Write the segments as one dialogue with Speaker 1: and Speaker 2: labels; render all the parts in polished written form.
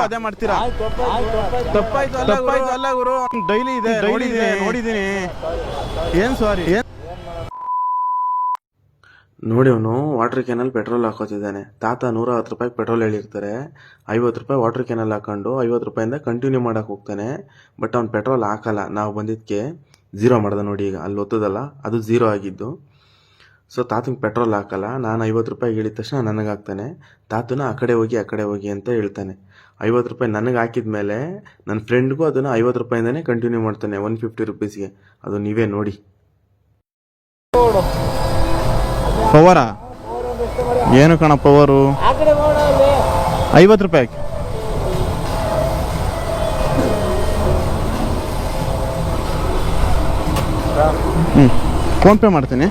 Speaker 1: ಅದೇ ಮಾಡ್ತೀರಾ ತಪ್ಪಾಯ್ತು ಅಲ್ಲ ಗುರು ಡೈಲಿ ಇದೆ ನೋಡಿದೀನಿ ಏನ್ ಸಾರಿ
Speaker 2: ನೋಡಿ ಅವನು ವಾಟರ್ ಕ್ಯಾನಲ್ಲಿ ಪೆಟ್ರೋಲ್ ಹಾಕೋತಿದ್ದಾನೆ. ತಾತ 110 ರೂಪಾಯಿಗೆ ಪೆಟ್ರೋಲ್ ಹೇಳಿರ್ತಾರೆ, 50 ರೂಪಾಯಿ ವಾಟರ್ ಕ್ಯಾನಲ್ಲಿ ಹಾಕೊಂಡು 50 ರೂಪಾಯಿಂದ ಕಂಟಿನ್ಯೂ ಮಾಡಕ್ಕೆ ಹೋಗ್ತಾನೆ. ಬಟ್ ಅವ್ನು ಪೆಟ್ರೋಲ್ ಹಾಕಲ್ಲ. ನಾವು ಬಂದಿದ್ದಕ್ಕೆ 0 ಮಾಡ್ದೆ ನೋಡಿ. ಈಗ ಅಲ್ಲಿ ಒತ್ತದಲ್ಲ ಅದು 0 ಆಗಿದ್ದು. ಸೊ ತಾತಂಗೆ ಪೆಟ್ರೋಲ್ ಹಾಕಲ್ಲ. ನಾನು 50 ರೂಪಾಯಿ ಹೇಳಿದ ತಕ್ಷಣ ನನಗೆ ಹಾಕ್ತಾನೆ. ತಾತನ ಆ ಕಡೆ ಹೋಗಿ ಅಂತ ಹೇಳ್ತಾನೆ. 50 ರೂಪಾಯಿ ನನಗೆ ಹಾಕಿದ ಮೇಲೆ ನನ್ನ ಫ್ರೆಂಡ್ಗೂ ಅದನ್ನು 50 ರೂಪಾಯಿಂದನೇ ಕಂಟಿನ್ಯೂ ಮಾಡ್ತಾನೆ 150 ರುಪೀಸ್ಗೆ. ಅದು ನೀವೇ ನೋಡಿ.
Speaker 1: ಪವರಾ ಏನು ಕಣ ಪವರು? 50 ರೂಪಾಯಿ ಫೋನ್ ಪೇ ಮಾಡ್ತೀನಿ.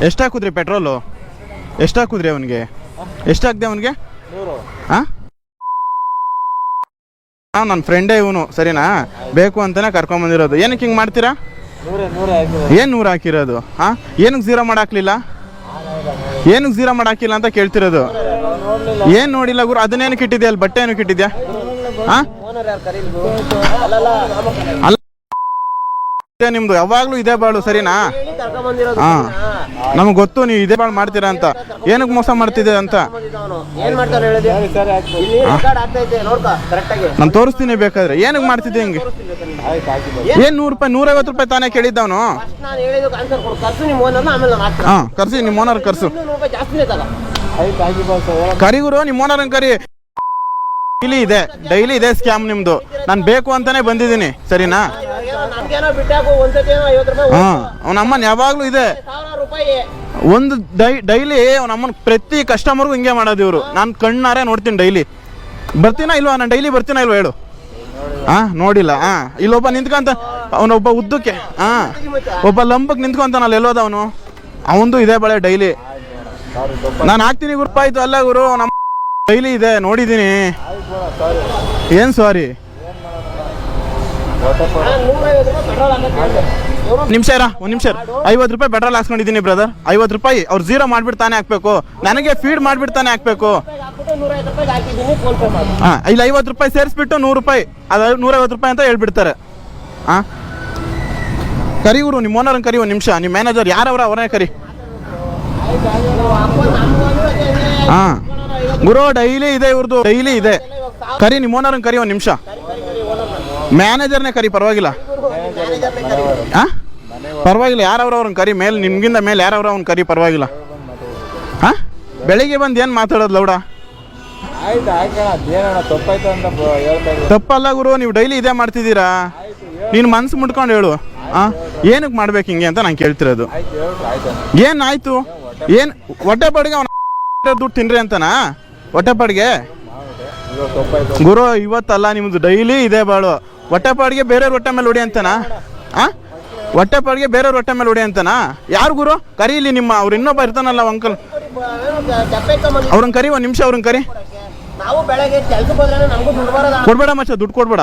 Speaker 1: ಎಷ್ಟು ಹಾಕುದ್ರಿ ಪೆಟ್ರೋಲು? ಎಷ್ಟು ಹಾಕುದ್ರಿ ಅವನಿಗೆ? ಎಷ್ಟು ಹಾಕ್ದೆ ಅವನಿಗೆ? ಹಾಂ ನನ್ನ ಫ್ರೆಂಡೇ ಇವನು, ಸರಿನಾ? ಬೇಕು ಅಂತಾನೆ ಕರ್ಕೊಂಬಂದಿರೋದು. ಏನಕ್ಕೆ ಹಿಂಗೆ ಮಾಡ್ತೀರಾ? ಏನು 100 ಹಾಕಿರೋದು? ಹಾಂ ಏನಕ್ಕೆ 0 ಮಾಡಾಕ್ಲಿಲ್ಲ? ಏನಕ್ಕೆ 0 ಮಾಡಾಕಿಲ್ಲ ಅಂತ ಕೇಳ್ತಿರೋದು. ಏನು ನೋಡಿಲ್ಲ ಗುರು? ಅದನ್ನೇನಕ್ಕೆ ಇಟ್ಟಿದ್ಯಾ? ಅಲ್ಲಿ ಬಟ್ಟೆ ಏನಕ್ಕೆ ಇಟ್ಟಿದ್ಯಾ? ಹಾಂ ಅಲ್ಲ ನಿಮ್ದು ಯಾವಾಗ್ಲೂ ಇದೇ ಬಾಳು, ಸರಿನಾ? ಹಾಂ ನಮ್ಗೆ ಗೊತ್ತು ನೀವು ಇದೇ ಬಾಳು ಮಾಡ್ತೀರಾ ಅಂತ. ಏನಕ್ಕೆ ಮೋಸ ಮಾಡ್ತಿದ್ದೆ ಅಂತ ನಾನು ತೋರಿಸ್ತೀನಿ ಬೇಕಾದ್ರೆ. ಏನಕ್ಕೆ ಮಾಡ್ತಿದ್ದೆ ಹಿಂಗೆ? ಏನು 100 ರೂಪಾಯಿ 150 ರೂಪಾಯಿ ತಾನೇ ಕೇಳಿದ್ದವನು. ಹಾಂ ಕರ್ಸಿ, ನಿಮ್ಮ ಓನರ್ ಕರ್ಸು. ಕರಿ ಗುರು, ನಿಮ್ಮ ಓನರ್ ಕರಿ. ಡೈಲಿ ಇದೆ ಸ್ಕ್ಯಾಮ್ ನಿಮ್ದು. ನಾನು ಬೇಕು ಅಂತಾನೆ ಬಂದಿದ್ದೀನಿ, ಸರಿನಾ? ಹಾಂ ಅವನಮ್ಮನ ಯಾವಾಗ್ಲೂ ಇದೆ. ಒಂದು ಡೈಲಿ ಅವನಮ್ಮನ ಪ್ರತಿ ಕಸ್ಟಮರ್ಗೂ ಹಿಂಗೆ ಮಾಡೋದು ಇವರು. ನಾನು ಕಣ್ಣಾರೆ ನೋಡ್ತೀನಿ. ಡೈಲಿ ಬರ್ತೀನಾ ಇಲ್ವಾ? ನಾನು ಡೈಲಿ ಬರ್ತೀನಾ ಇಲ್ವಾ ಹೇಳು? ಹಾಂ ನೋಡಿಲ್ಲ. ಹಾಂ ಇಲ್ಲೊಬ್ಬ ನಿಂತ್ಕೊಂತ, ಅವನೊಬ್ಬ ಉದ್ದಕ್ಕೆ, ಹಾಂ ಒಬ್ಬ ಲಂಬಕ್ಕೆ ನಿಂತ್ಕೊಂತಾನಲ್ಲ, ಎಲ್ಲೋದ ಅವನು? ಅವನದು ಇದೇ ಬಳೆ ಡೈಲಿ. ನಾನು ಹಾಕ್ತೀನಿ ಗುರು. ಆಯ್ತು ಅಲ್ಲ ಗುರು, ನಮ್ಮ ಡೈಲಿ ಇದೆ ನೋಡಿದ್ದೀನಿ. ಏನು ಸಾರಿ? ನಿಮಿಷ ಇರ, ಒಂದು ನಿಮಿಷ. 50 ರೂಪಾಯಿ ಪೆಟ್ರೋಲ್ ಹಾಕ್ಸ್ಕೊಂಡಿದ್ದೀನಿ ಬ್ರದರ್. 50 ರೂಪಾಯಿ ಅವ್ರು 0 ಮಾಡ್ಬಿಡ್ತಾನೆ ಹಾಕ್ಬೇಕು. ನನಗೆ ಫೀಡ್ ಮಾಡ್ಬಿಡ್ತಾನೆ ಹಾಕ್ಬೇಕು. ಹಾಂ ಇಲ್ಲಿ 50 ರೂಪಾಯಿ ಸೇರಿಸ್ಬಿಟ್ಟು 100 ರೂಪಾಯಿ, ಅದು 150 ರೂಪಾಯಿ ಅಂತ ಹೇಳ್ಬಿಡ್ತಾರೆ. ಹಾಂ ಕರಿ ಗುರು, ನಿಮ್ಮ ಓನರ್ನ ಕರಿ. ಒಂದು ನಿಮಿಷ. ನಿಮ್ಮ ಮ್ಯಾನೇಜರ್ ಅವರೇ ಕರಿ. ಹಾಂ ಗುರು ಡೈಲಿ ಇದೆ ಇವ್ರದ್ದು, ಡೈಲಿ ಇದೆ. ಕರಿ ನಿಮ್ಮ ಓನರ್ನ ಕರಿ. ಒಂದು ನಿಮಿಷ. ಮ್ಯಾನೇಜರ್ನೇ ಕರಿ, ಪರವಾಗಿಲ್ಲ. ಹಾಂ ಪರವಾಗಿಲ್ಲ, ಯಾರವ್ರವ್ರನ್ನ ಕರಿ. ಮೇಲೆ ನಿಮ್ಗಿಂತ ಮೇಲೆ ಯಾರವ್ರವ್ರನ್ನ ಕರಿ, ಪರವಾಗಿಲ್ಲ. ಹಾಂ ಬೆಳಿಗ್ಗೆ ಬಂದು ಏನು ಮಾತಾಡೋದು ಲೌಡ? ತಪ್ಪಲ್ಲ ಗುರು, ನೀವು ಡೈಲಿ ಇದೇ ಮಾಡ್ತಿದ್ದೀರಾ. ನೀನು ಮನ್ಸು ಮುಟ್ಕೊಂಡು ಹೇಳು. ಹಾಂ ಏನಕ್ಕೆ ಮಾಡ್ಬೇಕು ಹಿಂಗೆ ಅಂತ ನಾನು ಕೇಳ್ತಿರೋದು. ಏನಾಯ್ತು? ಏನು ಹೊಟ್ಟೆ ಪಾಡಿಗೆ ಅವನ ದುಡ್ಡು ತಿನ್ರಿ ಅಂತನಾ? ಹೊಟ್ಟೆ ಪಾಡಿಗೆ ಗುರು ಇವತ್ತಲ್ಲ, ನಿಮ್ದು ಡೈಲಿ ಇದೆ ಬಾಳು. ಹೊಟ್ಟೆ ಪಾಡಿಗೆ ಬೇರೆಯವ್ರ ಹೊಟ್ಟೆ ಮೇಲೆ ಹೊಡಿ ಅಂತನಾ? ಹಾಂ ಹೊಟ್ಟೆ ಪಾಡಿಗೆ ಬೇರೆಯವ್ರ ಹೊಟ್ಟೆ ಮೇಲೆ ಹೊಡಿ ಅಂತನಾ? ಯಾರು ಗುರು? ಕರೀಲಿ ನಿಮ್ಮ ಅವ್ರು ಇನ್ನೊಬ್ಬ ಇರ್ತಾನಲ್ಲ ಅಂಕಲ್, ಅವ್ರನ್ನ ಕರಿ. ಒಂದು ನಿಮಿಷ ಅವ್ರನ್ನ ಕರಿ. ಕೊಡ್ಬೇಡ ಮಚ್ಚ, ದುಡ್ಡು ಕೊಡ್ಬೇಡ.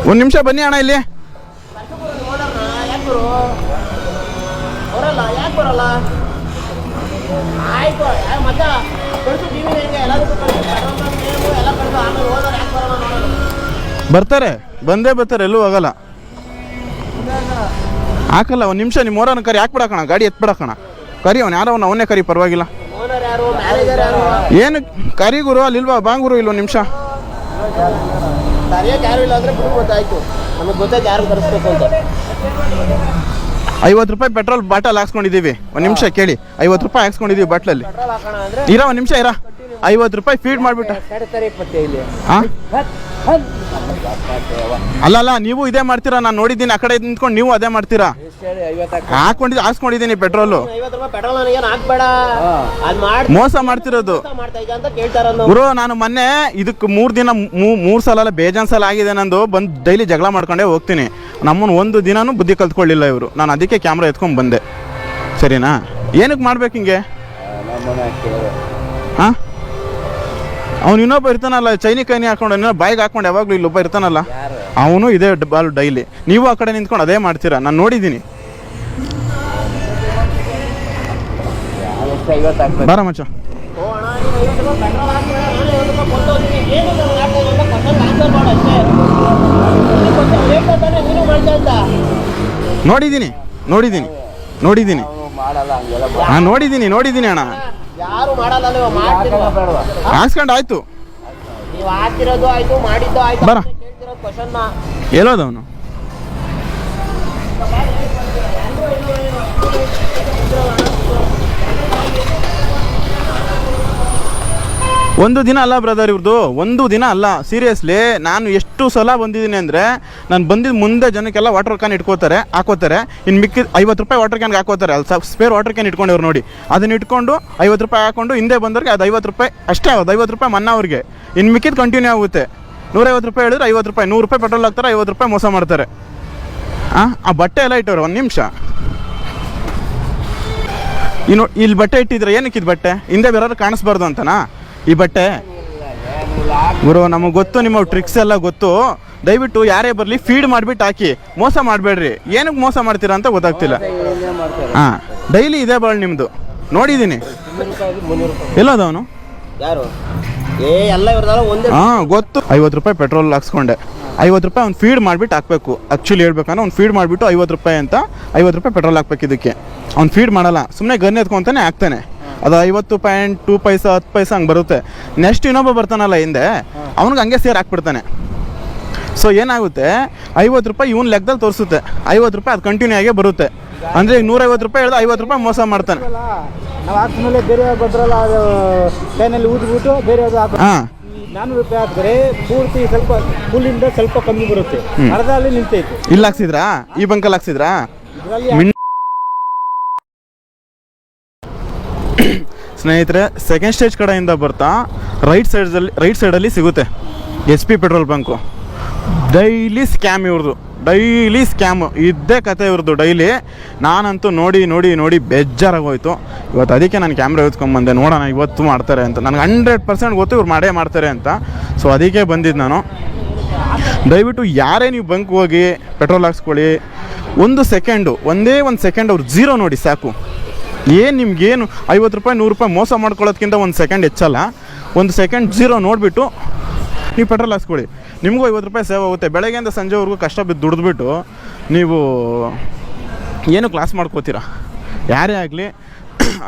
Speaker 1: ಒಂದು ನಿಮಿಷ ಬನ್ನಿ ಅಣ್ಣ ಇಲ್ಲಿ. ಬರ್ತಾರೆ, ಬಂದೇ ಬರ್ತಾರೆ, ಎಲ್ಲೂ ಹೋಗಲ್ಲ. ಹಾಕಲ್ಲ. ಒಂದು ನಿಮಿಷ. ನಿಮ್ಮ ಓನರ್ನ ಕರಿ. ಹಾಕ್ಬಿಡಕಣ, ಗಾಡಿ ಎತ್ಬಿಡಕಣ. ಕರಿ ಅವ್ನು ಯಾರವನ್ನ, ಅವನ್ನೇ ಕರಿ, ಪರವಾಗಿಲ್ಲ. ಏನು ಕರಿ ಗುರು? ಅಲ್ಲಿಲ್ವಾ? ಬಾಂಗುರು ಇಲ್ವ? ನಿಮಿಷ. 50 ರೂಪಾಯಿ ಪೆಟ್ರೋಲ್ ಬಾಟಲ್ ಹಾಕ್ಸ್ಕೊಂಡಿದ್ದೀವಿ. ಒಂದು ನಿಮಿಷ ಕೇಳಿ, 50 ರೂಪಾಯಿ ಹಾಕ್ಸ್ಕೊಂಡಿದ್ದೀವಿ ಬಾಟ್ಲಲ್ಲಿ. ಇರ ಒಂದು ನಿಮಿಷ ಇರ, 50 ರೂಪಾಯಿ ಫೀಡ್ ಮಾಡಿಬಿಟ್ಟು. ಹಾಂ ಅಲ್ಲ ನೀವು ಇದೇ ಮಾಡ್ತೀರಾ, ನಾನು ನೋಡಿದ್ದೀನಿ. ಆ ಕಡೆ ನಿಂತ್ಕೊಂಡು ನೀವು ಅದೇ ಮಾಡ್ತೀರಾ. ಹಾಕ್ಸ್ಕೊಂಡಿದ್ದೀನಿ ಪೆಟ್ರೋಲು. ಮೋಸ ಮಾಡ್ತಿರೋದು ಗುರು. ನಾನು ಮೊನ್ನೆ ಇದಕ್ಕೆ 3 ದಿನ 3 ಸಲ ಅಲ್ಲ ಬೇಜಾನ್ ಸಲ ಆಗಿದೆ ನಂದು. ಬಂದು ಡೈಲಿ ಜಗಳ ಮಾಡ್ಕೊಂಡೇ ಹೋಗ್ತೀನಿ. ನಮ್ಮನ್ನು ಒಂದು ದಿನನೂ ಬುದ್ಧಿ ಕಲ್ತ್ಕೊಳ್ಳಿಲ್ಲ ಇವರು. ನಾನು ಅದಕ್ಕೆ ಕ್ಯಾಮ್ರಾ ಎತ್ಕೊಂಡು ಬಂದೆ. ಸರಿನಾ? ಏನಕ್ಕೆ ಮಾಡ್ಬೇಕು ಹಿಂಗೆ? ಹಾಂ ಅವ್ನು ಇನ್ನೊಬ್ಬ ಇರ್ತಾನಲ್ಲ, ಚೈನಿ ಕೈನಿ ಹಾಕೊಂಡು ಇನ್ನೊಬ್ಬ ಬಾಯಿಗೆ ಹಾಕೊಂಡು ಯಾವಾಗಲೂ ಇಲ್ಲೊಬ್ಬ ಇರ್ತಾನಲ್ಲ, ಅವನು ಇದೇ ಬಾಲ್ ಡೈಲಿ. ನೀವು ಆ ಕಡೆ ನಿಂತ್ಕೊಂಡು ಅದೇ ಮಾಡ್ತೀರಾ, ನಾನು ನೋಡಿದ್ದೀನಿ. ಬಾರ ಮಚ್ಚ. ನೋಡಿದ್ದೀನಿ ಹಾಂ ನೋಡಿದ್ದೀನಿ ಅಣ್ಣ. ಹಾಕ್ಸ್ಕೊಂಡು ಆಯ್ತು. ಬರ ಎಲ್ಲೋದವನು? ಒಂದು ದಿನ ಅಲ್ಲ ಬ್ರದರ್ ಇವ್ರದ್ದು, ಒಂದು ದಿನ ಅಲ್ಲ. ಸೀರಿಯಸ್ಲಿ ನಾನು ಎಷ್ಟು ಸಲ ಬಂದಿದ್ದೀನಿ ಅಂದರೆ, ನಾನು ಬಂದಿದ್ದು ಮುಂದೆ ಜನಕ್ಕೆಲ್ಲ ವಾಟರ್ ಕ್ಯಾನ್ ಹಾಕೋತಾರೆ. ಇನ್ನು ಮಿಕ್ಕಿದ 50 ರೂಪಾಯಿ ವಾಟರ್ ಕ್ಯಾನ್ಗೆ ಹಾಕೋತಾರೆ. ಅಲ್ಲಿ ಸ್ಪೇರ್ ವಾಟರ್ ಕ್ಯಾನ್ ಇಟ್ಕೊಂಡವ್ರು ನೋಡಿ, ಅದನ್ನ ಇಟ್ಕೊಂಡು 50 ರೂಪಾಯಿ ಹಾಕೊಂಡು ಹಿಂದೆ ಬಂದವ್ರಿಗೆ ಅದು 50 ರೂಪಾಯಿ ಅಷ್ಟೇ ಆಗೋದು. 50 ರೂಪಾಯಿ ಮನ್ನಾ ಅವ್ರಿಗೆ. ಇನ್ನು ಮಿಕ್ಕಿದ್ದು ಕಂಟಿನ್ಯೂ ಆಗುತ್ತೆ. 150 ರೂಪಾಯಿ ಹೇಳಿದ್ರೆ 50 ರೂಪಾಯಿ, 100 ರೂಪಾಯಿ ಪೆಟ್ರೋಲ್ ಹಾಕ್ತಾರೆ, 50 ರೂಪಾಯಿ ಮೋಸ ಮಾಡ್ತಾರೆ. ಆ ಬಟ್ಟೆ ಎಲ್ಲ ಇಟ್ಟವ್ರು. ಒಂದು ನಿಮಿಷ, ಇಲ್ಲಿ ಬಟ್ಟೆ ಇಟ್ಟಿದ್ರೆ ಏನಕ್ಕೆ? ಇದು ಬಟ್ಟೆ ಹಿಂದೆ ಬೇರೆಯವ್ರು ಕಾಣಿಸ್ಬಾರ್ದು ಅಂತನಾ ಈ ಬಟ್ಟೆ? ಗುರು ನಮಗೆ ಗೊತ್ತು, ನಿಮ್ಮ ಟ್ರಿಕ್ಸ್ ಎಲ್ಲ ಗೊತ್ತು. ದಯವಿಟ್ಟು ಯಾರೇ ಬರಲಿ ಫೀಡ್ ಮಾಡಿಬಿಟ್ಟು ಹಾಕಿ, ಮೋಸ ಮಾಡಬೇಡ್ರಿ. ಏನಕ್ಕೆ ಮೋಸ ಮಾಡ್ತೀರಾ ಅಂತ ಗೊತ್ತಾಗ್ತಿಲ್ಲ. ಹಾಂ ಡೈಲಿ ಇದೇ ಬಾಳ್ ನಿಮ್ಮದು, ನೋಡಿದ್ದೀನಿ. ಎಲ್ಲೋದವನು? ಹಾಂ ಗೊತ್ತು. 50 ರೂಪಾಯಿ ಪೆಟ್ರೋಲ್ ಹಾಕ್ಸ್ಕೊಂಡೆ, 50 ರೂಪಾಯಿ ಅವ್ನು ಫೀಡ್ ಮಾಡಿಬಿಟ್ಟು ಹಾಕಬೇಕು. ಆ್ಯಕ್ಚುಲಿ ಹೇಳ್ಬೇಕಂದ್ರೆ ಅವ್ನು ಫೀಡ್ ಮಾಡಿಬಿಟ್ಟು 50 ರೂಪಾಯಿ ಅಂತ 50 ರೂಪಾಯಿ ಪೆಟ್ರೋಲ್ ಹಾಕ್ಬೇಕು. ಇದಕ್ಕೆ ಅವ್ನು ಫೀಡ್ ಮಾಡಲ್ಲ, ಸುಮ್ಮನೆ ಗನ್ ಎತ್ಕೊತಾನೆ ಹಾಕ್ತಾನೆ. ಅದು 50.2 ಪೈಸಾ 10 ಪೈಸಾ ಹಂಗೆ ಬರುತ್ತೆ. ನೆಕ್ಸ್ಟ್ ಇನ್ನೊಬ್ಬ ಬರ್ತಾನಲ್ಲ ಹಿಂದೆ, ಅವ್ನಿಗೆ ಹಂಗೆ ಸೇರ್ ಹಾಕ್ಬಿಡ್ತಾನೆ. ಸೊ ಏನಾಗುತ್ತೆ, 50 ರೂಪಾಯಿ ಇವ್ನ ಲೆಕ್ಕದಲ್ಲಿ ತೋರಿಸುತ್ತೆ, 50 ರೂಪಾಯಿ ಅದು ಕಂಟಿನ್ಯೂ ಆಗೇ ಬರುತ್ತೆ. ಅಂದರೆ ಈಗ 150 ರೂಪಾಯಿ ಹೇಳಿದ್ರೆ 50 ರೂಪಾಯಿ ಮೋಸ ಮಾಡ್ತಾನೆ.
Speaker 3: ನಾವು ಹಾಕ್ಸ್ಮೇಲೆ ಬೇರೆ ಗೊಬ್ಬರಲ್ಲ ಅದು ಕೈನಲ್ಲಿ ಊದ್ಬಿಟ್ಟು ಬೇರೆ ಅದು ಹಾಕಿ 400 ರೂಪಾಯಿ ಹಾಕಿದ್ರೆ ಪೂರ್ತಿ ಸ್ವಲ್ಪ ಫುಲ್ಲಿಂದ ಸ್ವಲ್ಪ ಕಮ್ಮಿ ಬರುತ್ತೆ. ಅರ್ಧ ಅಲ್ಲಿ ನಿಂತೈತೆ.
Speaker 1: ಇಲ್ಲಿ ಹಾಕ್ಸಿದ್ರಾ? ಈ ಬಂಕಲ್ಲಿ ಹಾಕ್ಸಿದ್ರಾ? ಸ್ನೇಹಿತರೆ, ಸೆಕೆಂಡ್ ಸ್ಟೇಜ್ ಕಡೆಯಿಂದ ಬರ್ತಾ ರೈಟ್ ಸೈಡಲ್ಲಿ ಸಿಗುತ್ತೆ HP petrol bunk. Daily scam ಇವ್ರದ್ದು, ಡೈಲಿ ಸ್ಕ್ಯಾಮು ಇದ್ದೇ ಕತೆ ಇವ್ರದ್ದು ಡೈಲಿ. ನಾನಂತೂ ನೋಡಿ ಬೇಜಾರಾಗೋಯ್ತು. ಇವತ್ತು ಅದಕ್ಕೆ ನಾನು ಕ್ಯಾಮ್ರಾ ಎತ್ಕೊಂಡ್ಬಂದೆ, ನೋಡೋಣ ಇವತ್ತು ಮಾಡ್ತಾರೆ ಅಂತ. ನನಗೆ 100% ಗೊತ್ತು ಇವ್ರು ಮಾಡೇ ಮಾಡ್ತಾರೆ ಅಂತ. ಸೊ ಅದಕ್ಕೆ ಬಂದಿದ್ದು ನಾನು. ದಯವಿಟ್ಟು ಯಾರೇ ನೀವು ಬಂಕ್ ಹೋಗಿ ಪೆಟ್ರೋಲ್ ಹಾಕ್ಸ್ಕೊಳ್ಳಿ, ಒಂದೇ ಒಂದು ಸೆಕೆಂಡ್ ಅವ್ರು 0 ನೋಡಿ ಸಾಕು. ಏನು ನಿಮ್ಗೇನು 50 ರೂಪಾಯಿ 100 ರೂಪಾಯಿ ಮೋಸ ಮಾಡ್ಕೊಳ್ಳೋದ್ಕಿಂತ 1 ಸೆಕೆಂಡ್ ಹೆಚ್ಚಲ್ಲ. 1 ಸೆಕೆಂಡ್ 0 ನೋಡಿಬಿಟ್ಟು ನೀವು ಪೆಟ್ರೋಲ್ ಹಾಕ್ಸ್ಕೊಳ್ಳಿ. ನಿಮಗೂ 50 ರೂಪಾಯಿ ಸೇವ್ ಆಗುತ್ತೆ. ಬೆಳಗ್ಗೆಯಿಂದ ಸಂಜೆವರೆಗೂ ಕಷ್ಟ ಬಿದ್ದು ದುಡಿದ್ಬಿಟ್ಟು ನೀವು ಏನು ಕ್ಲಾಸ್ ಮಾಡ್ಕೋತೀರಾ? ಯಾರೇ ಆಗಲಿ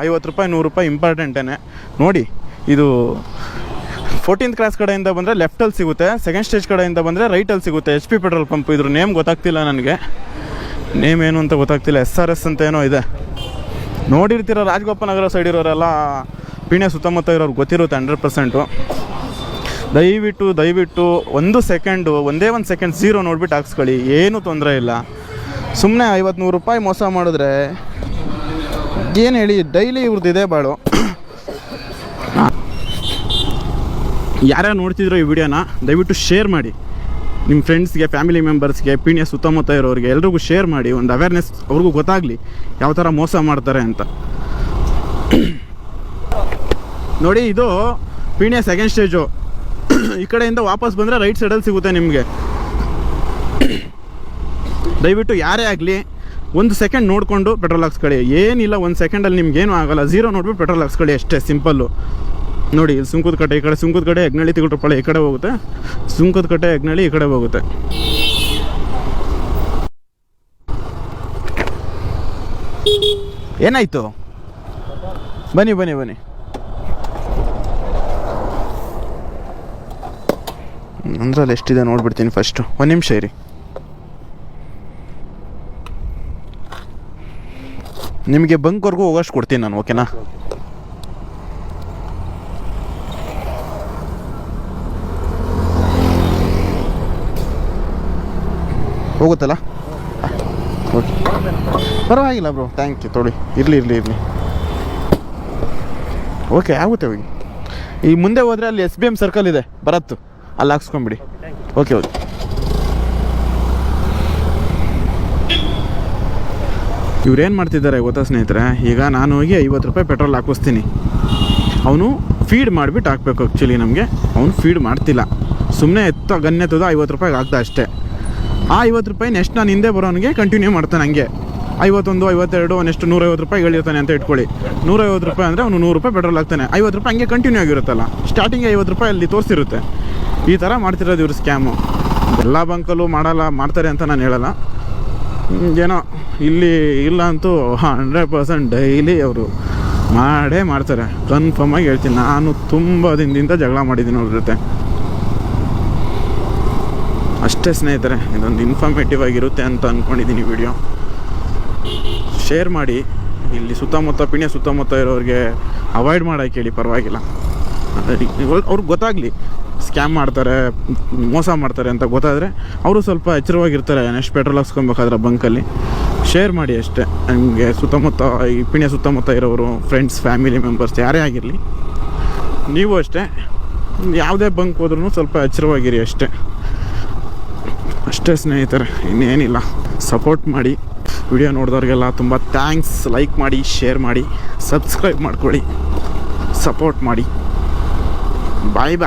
Speaker 1: 50 ರೂಪಾಯಿ 100 ರೂಪಾಯಿ ಇಂಪಾರ್ಟೆಂಟೇ ನೋಡಿ. ಇದು 14th ಕ್ರಾಸ್ ಕಡೆಯಿಂದ ಬಂದರೆ ಲೆಫ್ಟಲ್ಲಿ ಸಿಗುತ್ತೆ, ಸೆಕೆಂಡ್ ಸ್ಟೇಜ್ ಕಡೆಯಿಂದ ಬಂದರೆ ರೈಟಲ್ಲಿ ಸಿಗುತ್ತೆ. HP petrol pump. ಇದ್ರ ನೇಮ್ ಗೊತ್ತಾಗ್ತಿಲ್ಲ ನನಗೆ, ನೇಮ್ ಏನು ಅಂತ ಗೊತ್ತಾಗ್ತಿಲ್ಲ. SRS ಅಂತ ಏನೋ ಇದೆ, ನೋಡಿರ್ತೀರ. ರಾಜಗೋಪಾಲ್ ನಗರ ಸೈಡ್ ಇರೋರೆಲ್ಲ, ಪೀಣ್ಯ ಸುತ್ತಮುತ್ತ ಇರೋರು ಗೊತ್ತಿರುತ್ತೆ 100%. ದಯವಿಟ್ಟು ಒಂದೇ ಒಂದು ಸೆಕೆಂಡ್ 0 ನೋಡ್ಬಿಟ್ಟು ಹಾಕ್ಸ್ಕೊಳ್ಳಿ, ಏನೂ ತೊಂದರೆ ಇಲ್ಲ. ಸುಮ್ಮನೆ 50-100 ರೂಪಾಯಿ ಮೋಸ ಮಾಡಿದ್ರೆ ಏನು ಹೇಳಿ? ಡೈಲಿ ಇವ್ರದ್ದು ಇದೆ ಬಾಳು. ಯಾರ್ಯಾರು ನೋಡ್ತಿದ್ರು ಈ ವಿಡಿಯೋನ ದಯವಿಟ್ಟು ಶೇರ್ ಮಾಡಿ ನಿಮ್ಮ ಫ್ರೆಂಡ್ಸ್ಗೆ, ಫ್ಯಾಮಿಲಿ ಮೆಂಬರ್ಸ್ಗೆ, ಪೀಣ್ಯ ಸುತ್ತಮುತ್ತ ಇರೋರಿಗೆ ಎಲ್ರಿಗೂ ಶೇರ್ ಮಾಡಿ. ಒಂದು ಅವೇರ್ನೆಸ್ ಅವ್ರಿಗೂ ಗೊತ್ತಾಗಲಿ ಯಾವ ಥರ ಮೋಸ ಮಾಡ್ತಾರೆ ಅಂತ. ನೋಡಿ, ಇದು ಪೀಣ್ಯ ಸೆಕೆಂಡ್ ಸ್ಟೇಜು. ಈ ಕಡೆಯಿಂದ ವಾಪಸ್ ಬಂದರೆ ರೈಟ್ ಸೈಡಲ್ಲಿ ಸಿಗುತ್ತೆ ನಿಮಗೆ. ದಯವಿಟ್ಟು ಯಾರೇ ಆಗಲಿ 1 ಸೆಕೆಂಡ್ ನೋಡಿಕೊಂಡು ಪೆಟ್ರೋಲ್ ಹಾಕ್ಸ್ಕೊಳ್ಳಿ. ಏನಿಲ್ಲ, 1 ಸೆಕೆಂಡಲ್ಲಿ ನಿಮ್ಗೇನು ಆಗೋಲ್ಲ. 0 ನೋಡ್ಬಿಟ್ಟು ಪೆಟ್ರೋಲ್ ಹಾಕ್ಸ್ಕೊಳ್ಳಿ ಅಷ್ಟೇ, ಸಿಂಪಲ್ಲು. ನೋಡಿ, ಇಲ್ಲಿ ಸುಂಕದಕಟ್ಟೆ ಈ ಕಡೆ, ಸುಂಕದಕಟ್ಟೆ ಹೆಗ್ನಳ್ಳಿ ತಿಗುಟುಪಾಳ್ಯ ಈ ಕಡೆ ಹೋಗುತ್ತೆ, ಸುಂಕದಕಟ್ಟೆ ಹೆಗ್ನಳ್ಳಿ ಈ ಕಡೆ ಹೋಗುತ್ತೆ. ಏನಾಯಿತು? ಬನ್ನಿ. ಅಂದ್ರಲ್ಲಿ ಎಷ್ಟಿದೆ ನೋಡ್ಬಿಡ್ತೀನಿ ಫಸ್ಟು. 1 ನಿಮಿಷ ಇರಿ. ನಿಮಗೆ ಬಂಕ್ವರೆಗೂ ಹೋಗೋಷ್ಟು ಕೊಡ್ತೀನಿ ನಾನು, ಓಕೆನಾ? ಹೋಗುತ್ತಲ್ಲ? ಓಕೆ, ಪರವಾಗಿಲ್ಲ ಬ್ರೋ, ಥ್ಯಾಂಕ್ ಯು. ತೊಳಿ, ಇರಲಿ. ಓಕೆ, ಆಗುತ್ತೆ ಹೋಗಿ. ಈ ಮುಂದೆ ಹೋದರೆ ಅಲ್ಲಿ SBM ಸರ್ಕಲ್ ಇದೆ ಬರತ್ತು, ಅಲ್ಲಿ ಹಾಕ್ಸ್ಕೊಂಬಿಡಿ. ಓಕೆ. ಇವ್ರೇನು ಮಾಡ್ತಿದ್ದಾರೆ ಗೊತ್ತಾ ಸ್ನೇಹಿತರೆ? ಈಗ ನಾನು ಹೋಗಿ 50 ರೂಪಾಯಿ ಪೆಟ್ರೋಲ್ ಹಾಕಿಸ್ತೀನಿ, ಅವನು ಫೀಡ್ ಮಾಡಿಬಿಟ್ಟು ಹಾಕ್ಬೇಕು. ಆ್ಯಕ್ಚುಲಿ ನಮಗೆ ಅವನು ಫೀಡ್ ಮಾಡ್ತಿಲ್ಲ, ಸುಮ್ಮನೆ ಗನ್ನೆತ್ತದ 50 ರೂಪಾಯಿಗೆ ಹಾಕ್ದ ಅಷ್ಟೇ. ಆ 50 ರೂಪಾಯಿ ನೆಕ್ಸ್ಟ್ ನಾನು ಹಿಂದೆ ಬರೋನಿಗೆ ಕಂಟಿನ್ಯೂ ಮಾಡ್ತಾನೆ ಹಂಗೆ. 51, 52, ನೆಕ್ಸ್ಟ್ 150 ರೂಪಾಯಿ ಹೇಳಿರ್ತಾನೆ ಅಂತ ಇಟ್ಕೊಳ್ಳಿ. 150 ರೂಪಾಯಿ ಅಂದರೆ ಅವನು 100 ರೂಪಾಯಿ ಪೆಟ್ರೋಲ್ ಹಾಕ್ತಾನೆ, 50 ರೂಪಾಯಿ ಹಂಗೆ ಕಂಟಿನ್ಯೂ ಆಗಿರುತ್ತಲ್ಲ. ಸ್ಟಾರ್ಟಿಂಗ್ 50 ರೂಪಾಯಿ ಅಲ್ಲಿ ತೋರಿಸಿರುತ್ತೆ. ಈ ಥರ ಮಾಡ್ತಿರೋದು ಇವ್ರು ಸ್ಕ್ಯಾಮು. ಎಲ್ಲ ಬಂಕಲ್ಲೂ ಮಾಡ್ತಾರೆ ಅಂತ ನಾನು ಹೇಳಲ್ಲ, ಏನೋ ಇಲ್ಲಿ ಇಲ್ಲ ಅಂತೂ 100% ಡೈಲಿ ಅವರು ಮಾಡೇ ಮಾಡ್ತಾರೆ. ಕನ್ಫರ್ಮಾಗಿ ಹೇಳ್ತೀನಿ, ನಾನು ತುಂಬ ದಿನದಿಂದ ಜಗಳ ಮಾಡಿದ್ದೀನಿ ಅವ್ರ ಜೊತೆ. ಅಷ್ಟೇ ಸ್ನೇಹಿತರೆ, ಇದೊಂದು ಇನ್ಫಾರ್ಮೇಟಿವ್ ಆಗಿರುತ್ತೆ ಅಂತ ಅಂದ್ಕೊಂಡಿದ್ದೀನಿ ವಿಡಿಯೋ. ಶೇರ್ ಮಾಡಿ, ಇಲ್ಲಿ ಪಿಣ್ಯ ಸುತ್ತಮುತ್ತ ಇರೋರಿಗೆ ಅವಾಯ್ಡ್ ಮಾಡೋಕ್ಕೆ ಹೇಳಿ, ಪರವಾಗಿಲ್ಲ. ಅವ್ರಿಗೆ ಗೊತ್ತಾಗಲಿ ಸ್ಕ್ಯಾಮ್ ಮಾಡ್ತಾರೆ, ಮೋಸ ಮಾಡ್ತಾರೆ ಅಂತ ಗೊತ್ತಾದರೆ ಅವರು ಸ್ವಲ್ಪ ಎಚ್ಚರವಾಗಿರ್ತಾರೆ. ನೆಕ್ಸ್ಟ್ ಪೆಟ್ರೋಲ್ ಹಾಕ್ಸ್ಕೊಬೇಕಾದ್ರೆ ಬಂಕಲ್ಲಿ ಶೇರ್ ಮಾಡಿ ಅಷ್ಟೇ. ನಿಮಗೆ ಈ ಪಿಣ್ಯ ಸುತ್ತಮುತ್ತ ಇರೋರು, ಫ್ರೆಂಡ್ಸ್, ಫ್ಯಾಮಿಲಿ ಮೆಂಬರ್ಸ್ ಯಾರೇ ಆಗಿರಲಿ, ನೀವು ಅಷ್ಟೇ ಯಾವುದೇ ಬಂಕ್ ಹೋದ್ರೂ ಸ್ವಲ್ಪ ಎಚ್ಚರವಾಗಿರಿ ಅಷ್ಟೇ ಸ್ನೇಹಿತರೆ, ಇನ್ನೇನಿಲ್ಲ. ಸಪೋರ್ಟ್ ಮಾಡಿ, ವಿಡಿಯೋ ನೋಡಿದವ್ರಿಗೆಲ್ಲ ತುಂಬ ಥ್ಯಾಂಕ್ಸ್. ಲೈಕ್ ಮಾಡಿ, ಶೇರ್ ಮಾಡಿ, ಸಬ್ಸ್ಕ್ರೈಬ್ ಮಾಡ್ಕೊಳ್ಳಿ, ಸಪೋರ್ಟ್ ಮಾಡಿ. ಬಾಯ್.